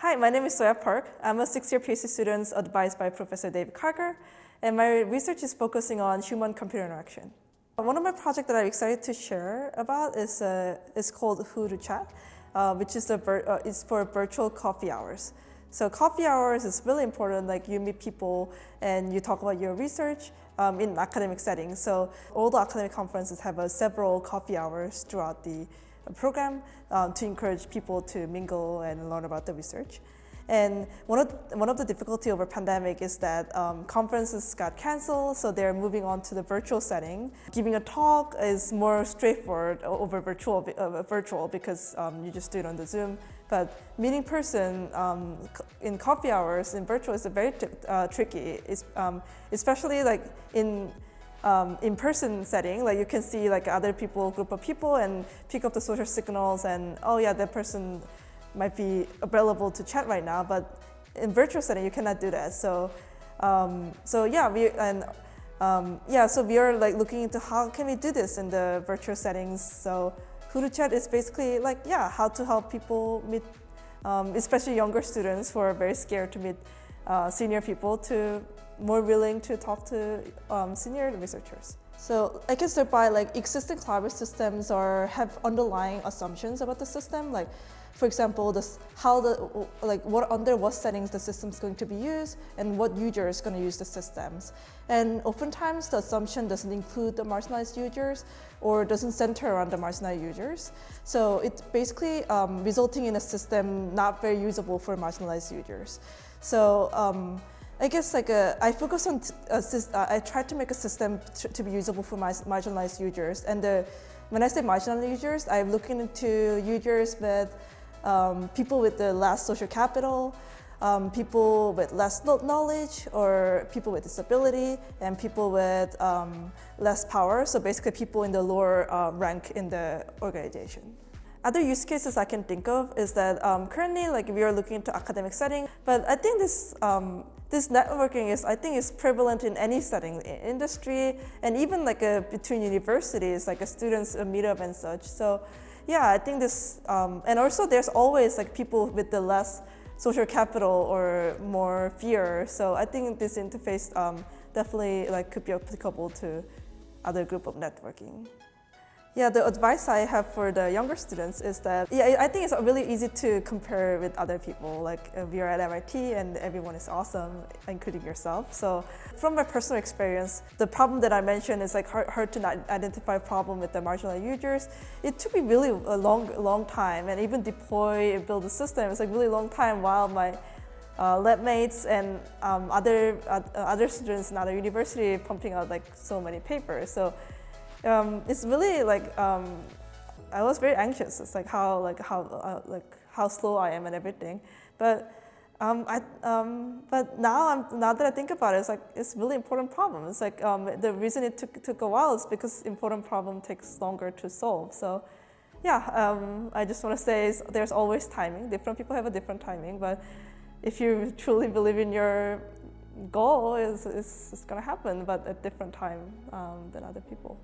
Hi, my name is Soya Park. I'm a sixth-year PhD student advised by Professor David Karger, and my research is focusing on human-computer interaction. One of my projects that I'm excited to share about is called Who to Chat, which is for virtual coffee hours. So coffee hours is really important, like you meet people and you talk about your research in academic settings. So all the academic conferences have several coffee hours throughout the program to encourage people to mingle and learn about the research. And one of the difficulty over pandemic is that conferences got canceled, so they're moving on to the virtual setting. Giving a talk is more straightforward over virtual because you just do it on the Zoom. But meeting person in coffee hours in virtual is very tricky, especially like in-person setting. Like you can see like other people, group of people, and pick up the social signals, and oh yeah, that person might be available to chat right now, but in virtual setting you cannot do that. So we are like looking into how can we do this in the virtual settings. So Who to Chat is basically like how to help people meet, especially younger students who are very scared to meet senior people, to more willing to talk to senior researchers. So I can start by like existing collaborative systems have underlying assumptions about the system, like for example, under what settings the system is going to be used and what user is going to use the systems. And oftentimes the assumption doesn't include the marginalized users or doesn't center around the marginalized users. So it's basically resulting in a system not very usable for marginalized users. So I guess I focus on, I tried to make a system to be usable for marginalized users. And when I say marginalized users, I'm looking into users with people with the less social capital, people with less knowledge, or people with disability, and people with less power. So basically people in the lower rank in the organization. Other use cases I can think of is that currently like we are looking into academic setting, but I think this networking is prevalent in any setting, in industry, and even like between universities, like a students meetup and such. So yeah, I think this, and also there's always like people with the less social capital or more fear. So I think this interface definitely like could be applicable to other group of networking. Yeah, the advice I have for the younger students is that, I think it's really easy to compare with other people. Like we are at MIT and everyone is awesome, including yourself. So from my personal experience, the problem that I mentioned is like hard to not identify a problem with the marginalized users. It took me really a long time, and even deploy and build the system, it's like really long time while my lab mates and other students in other university pumping out like so many papers. So it's really like I was very anxious. It's like how slow I am and everything. But but now that I think about it, it's really important problem. It's like the reason it took a while is because important problem takes longer to solve. So yeah, I just want to say there's always timing. Different people have a different timing, but if you truly believe in your goal, it's going to happen, but at different time than other people.